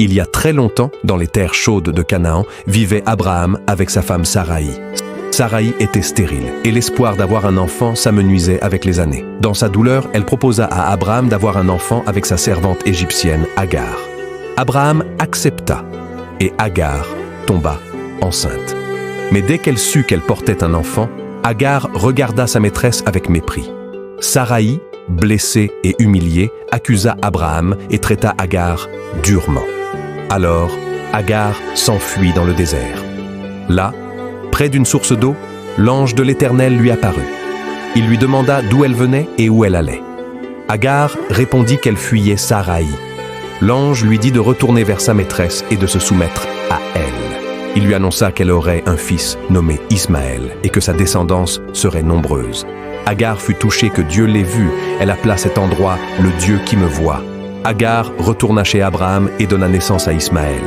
Il y a très longtemps, dans les terres chaudes de Canaan, vivait Abraham avec sa femme Saraï. Saraï était stérile, et l'espoir d'avoir un enfant s'amenuisait avec les années. Dans sa douleur, elle proposa à Abraham d'avoir un enfant avec sa servante égyptienne, Agar. Abraham accepta, et Agar tomba enceinte. Mais dès qu'elle sut qu'elle portait un enfant, Agar regarda sa maîtresse avec mépris. Saraï, blessée et humiliée, accusa Abraham et traita Agar durement. Alors, Agar s'enfuit dans le désert. Là, près d'une source d'eau, l'ange de l'Éternel lui apparut. Il lui demanda d'où elle venait et où elle allait. Agar répondit qu'elle fuyait Saraï. L'ange lui dit de retourner vers sa maîtresse et de se soumettre à elle. Il lui annonça qu'elle aurait un fils nommé Ismaël et que sa descendance serait nombreuse. Agar fut touchée que Dieu l'ait vue. Elle appela cet endroit « le Dieu qui me voit ». Agar retourna chez Abraham et donna naissance à Ismaël.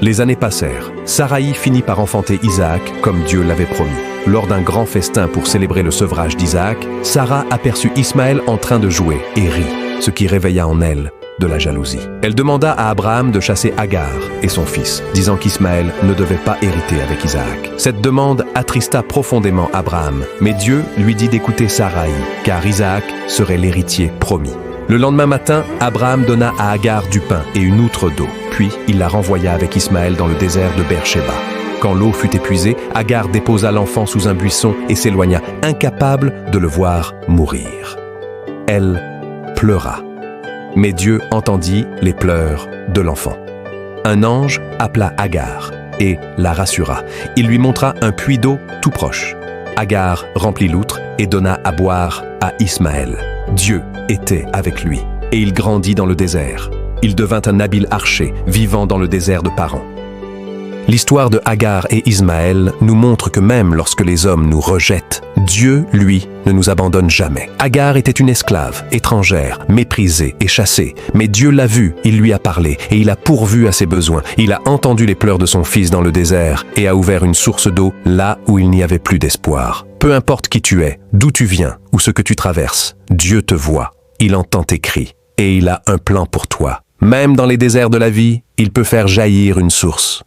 Les années passèrent. Saraï finit par enfanter Isaac comme Dieu l'avait promis. Lors d'un grand festin pour célébrer le sevrage d'Isaac, Sarah aperçut Ismaël en train de jouer et rit, ce qui réveilla en elle de la jalousie. Elle demanda à Abraham de chasser Agar et son fils, disant qu'Ismaël ne devait pas hériter avec Isaac. Cette demande attrista profondément Abraham, mais Dieu lui dit d'écouter Saraï, car Isaac serait l'héritier promis. Le lendemain matin, Abraham donna à Agar du pain et une outre d'eau, puis il la renvoya avec Ismaël dans le désert de Beer-Shéba. Quand l'eau fut épuisée, Agar déposa l'enfant sous un buisson et s'éloigna, incapable de le voir mourir. Elle pleura. Mais Dieu entendit les pleurs de l'enfant. Un ange appela Agar et la rassura. Il lui montra un puits d'eau tout proche. Agar remplit l'outre et donna à boire à Ismaël. Dieu était avec lui et il grandit dans le désert. Il devint un habile archer vivant dans le désert de Paran. L'histoire de Agar et Ismaël nous montre que même lorsque les hommes nous rejettent, Dieu, lui, ne nous abandonne jamais. Agar était une esclave, étrangère, méprisée et chassée. Mais Dieu l'a vue, il lui a parlé et il a pourvu à ses besoins. Il a entendu les pleurs de son fils dans le désert et a ouvert une source d'eau là où il n'y avait plus d'espoir. Peu importe qui tu es, d'où tu viens ou ce que tu traverses, Dieu te voit, il entend tes cris et il a un plan pour toi. Même dans les déserts de la vie, il peut faire jaillir une source.